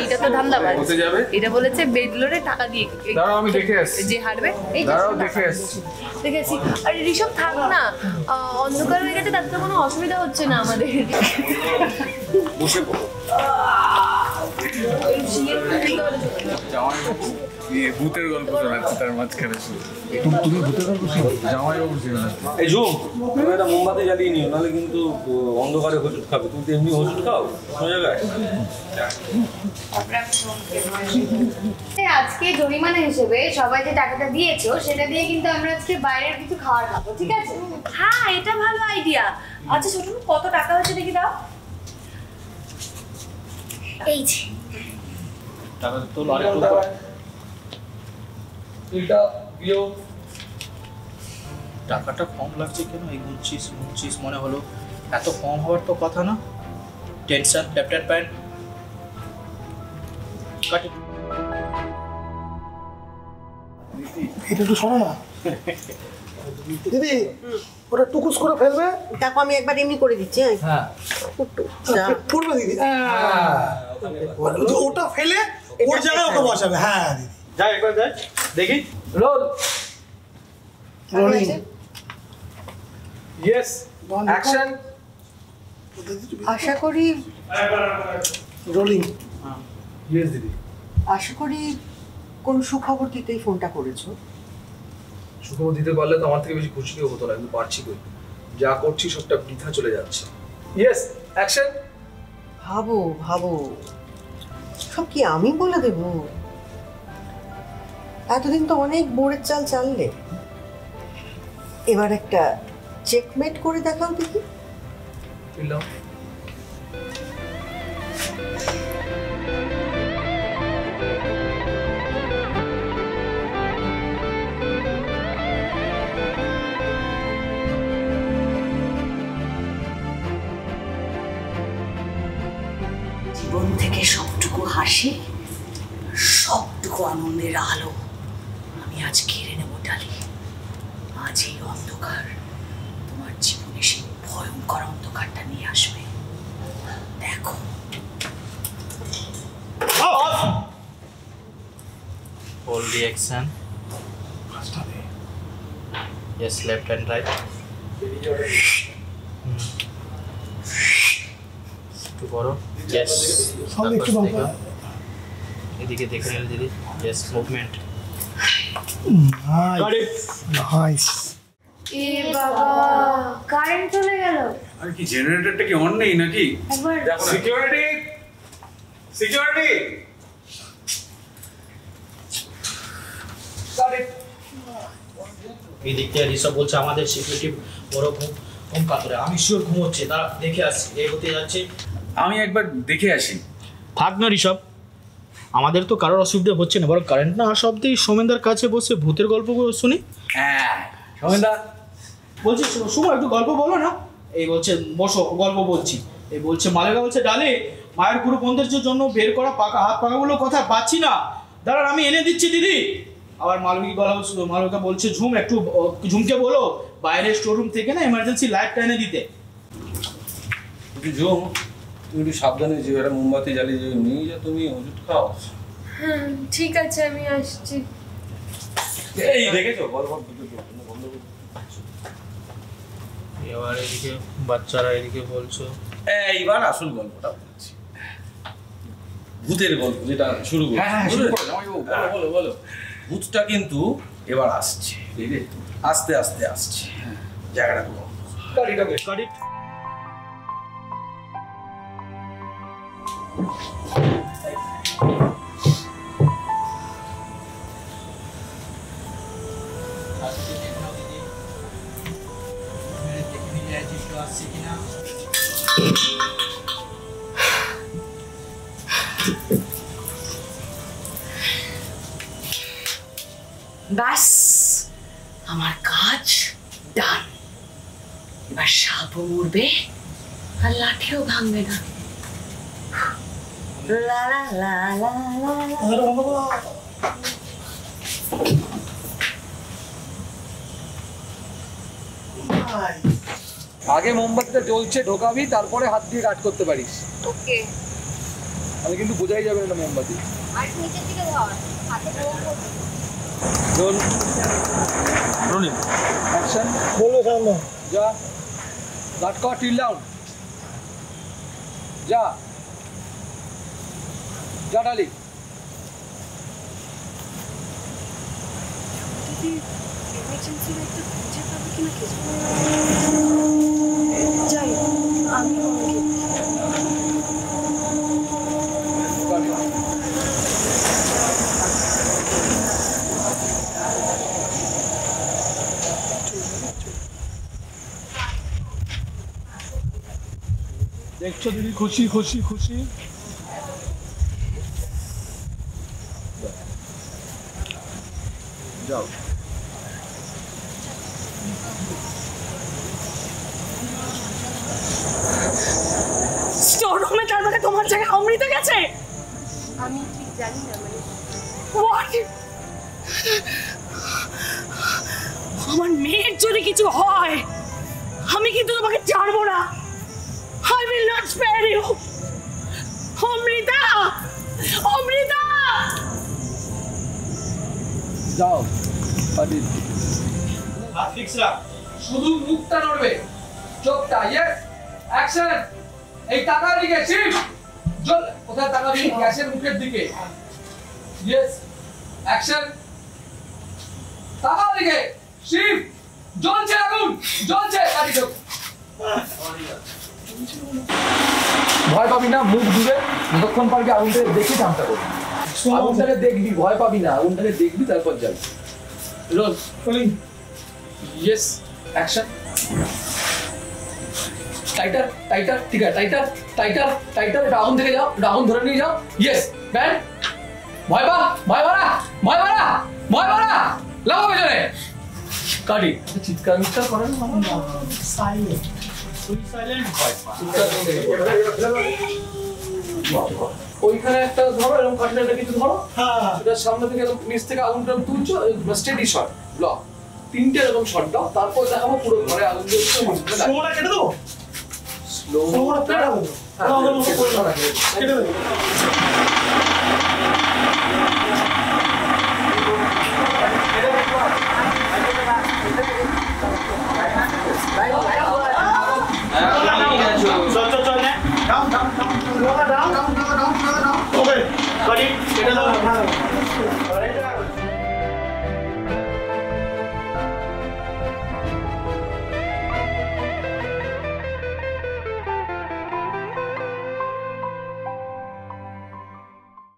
এইটা তো ধান্দাবাজ। এটা বলেছে বেডলোরে টাকা দিয়ে আমি দেখে আসছি, যে হারবে দেখে আসছি। আরে ঋষভ থাক না, অন্ধকার হয়ে গেছে, তাতে কোনো অসুবিধা হচ্ছে না আমাদের। বসে পড়ো। ভূতের গল্প শোনাচ্ছে তার মাঝখানে। তুমি ভূতের গল্প শোনো? জামাইবাবু এই ঝুম, তুমি একটা মোমবাতি জ্বালিয়ে নিও, নাহলে কিন্তু অন্ধকারে ওষুধ খাবে। তুমি তো এমনি ওষুধ খাও কোনো জায়গায়। আজকে জরিমানা হিসেবে সবাই যে টাকাটা দিয়েছো সেটা দিয়ে কিন্তু আমরা আজকে বাইরের কিছু খাবার খাবো, ঠিক আছে? হ্যাঁ, এটা ভালো আইডিয়া। আচ্ছা ছোট, কত টাকা হচ্ছে দেখি দাও। এই যে টাকা তো আরেকটু এটা দিও। টাকাটা কম লাগছে কেন? এই গুনছিস মনে হলো এত কম হওয়ার তো কথা না। টেনশন লেফট প্যান্ট কাট। এটা একটু শোনো না দিদি, ওটা টুকুস করে ফেলবে। দেখো আমি একবার এমনি করে দিচ্ছি। হ্যাঁ পড়বে দিদি, ওটা ফেলে ওর জায়গায় ওকে বসাবে। হ্যাঁ দিদি, যাই একবার যাই দেখি। Roll rolling, yes action. আশা করি রোলিং, ইয়েস দিদি। আশা করি কোন সুখবর দিতেই ফোনটা করেছো। সুখবর দিতে পারলে তো আমার থেকে বেশি খুশি কেউ হতো না, কিন্তু পারছি কই। যা করছি সবটা বৃথা চলে যাচ্ছে। Yes action. ভাবো ভাবো, সব কি আমি বলে দেব? এতদিন তো অনেক বোরের চাল চাললে, এবার একটা চেকমেট করে দেখাও দেখি। ফিরলাম। জীবন থেকে সবটুকু হাসি, সবটুকু আনন্দের আলো আমি আজ কেড়ে নেব ডালি। আজ এই অন্ধকার তোমার জীবনে সেই ভয়ঙ্কর অন্ধকারটা নিয়ে আসবে। দেখো। Hold the action. Yes, left and right. একটু বড়। Yes. এদিকে দেখে নিন দিদি। Yes, movement. নাইস। এ বাবা, কারেন্ট চলে গেল। আর কি জেনারেটরটা কি অন নেই নাকি? একবার দেখো সিকিউরিটি, সিকিউরিটি। এই দিক থেকে ঋষভ বলছে আমাদের সিকিউরিটি বড় কম কাতরে। আমি শিওর ঘুমোচ্ছে, তারা দেখে আসছি এই হতে যাচ্ছে। আমি একবার দেখে আসি। থাক না ঋষভ, আমাদের তো কারোর অসুবিধা হচ্ছে না, বরং কারেন্ট না আসা অব্দি সোমেনদার কাছে বসে ভূতের গল্পগুলো শুনি। হ্যাঁ সোমেনদা বলছি সময় একটু গল্প বলো না। এই বলছে বসো গল্প বলছি। এই বলছে মালেকা বলছে ডালে মায়ের গুরু বন্ধের জন্য বের করা পাকা হাত পাকাগুলো কথা পাচ্ছি না, দাঁড়ান আমি এনে দিচ্ছি দিদি। আবার মালবিকা বলছে ঝুম একটু ঝুমকে বলো বাইরের স্টোররুম থেকে না এমার্জেন্সি লাইটটা এনে দিতে। ঝুম তুমি একটু সাবধানে যে একটা মোমবাতি জ্বালিয়ে নিয়ে যা, তুমি ওষুধ খাও। হ্যাঁ ঠিক আছে, আমি আসছি। এই দেখেছো গল্প বন্ধ। এবার এদিকে বাচ্চারা এদিকে বলছো। এইবার আসল গল্পটা বলছি, ভূতের গল্প যেটা শুরু করছি। হ্যাঁ শুরু করো জামাইবাবু, বলো বলো। ভূতটা কিন্তু এবার আসছে, আস্তে আস্তে আসছে। জায়গাটা পুরো গাড়ি ব্যাস আমার কাজ ডান। এবার সাপও মরবে আর লাঠিও ভাঙবে না। লা লা লা লা লা। আগে মোমবাতিটা জ্বলছে ঢোকাবি, তারপরে হাত দিয়ে কাট করতে পারিস। ওকে। তাহলে কিন্তু বোঝাই যাবে না মোমবাতি। আর নিচের দিকে ধর, হাতে গরম করবে। Role rolling action. বলো সামনে যা লাট কর টিল ডাউন যা যা ডালি যাই আমি দেখছো দিদি খুশি খুশি খুশি যাও স্টোর রুমে তার মানে তোমার জায়গায় অমৃতা গেছে? আমি ঠিক জানি না মানে হোয়াট? আমার মেয়ের যদি কিছু হয় আমি কিন্তু তোমাকে ছাড়বো না। I will not spare you. Amrita, Amrita! যাও পাটি হাত ফিক্স রাখ। শুধু মুখটা নড়বে চোখটা ইয়েস অ্যাকশন এই টাকার দিকে শিফট জল কোথায় তাকাবি গ্যাসের মুখের দিকে ইয়েস অ্যাকশন টাকার দিকে শিফট জ্বলছে আগুন জ্বলছে কাটি চোখ ভয় পাবি না মুখ দূরে যতক্ষণ পারবি আগুনটাকে দেখি থামতে করবি আগুনটাকে দেখবি ভয় পাবি না আগুনটাকে দেখবি তারপর যাবি role rolling yes action titre titre ঠিক আছে টাইটার টাইটার টাইটার ডাউন থেকে যাও ডাউন ধরে নিয়ে যাও ইয়েস ব্যান্ড ভয় পা ভয় মারা ভয় মারা ভয় মারা লাগাও পেছনে কাটি চিৎকার মিৎকার করেন সাইলেন্ট ফুল সাইলেন্ট ওইখানে একটা ধরো এরকম কন্টেনারটা কিছু ধরো হ্যাঁ এটার সামনে থেকে এরকম নিচ থেকে আগুনটা তুলছো স্টেডি শট ব্লক তিনটে এরকম শট দাও তারপর দেখাবো পুরো ঘরে আগুন জ্বলছে সোমটা কেটে দেবো স্লো সোমটা কেটে দেবো হ্যাঁ কেটে দেবো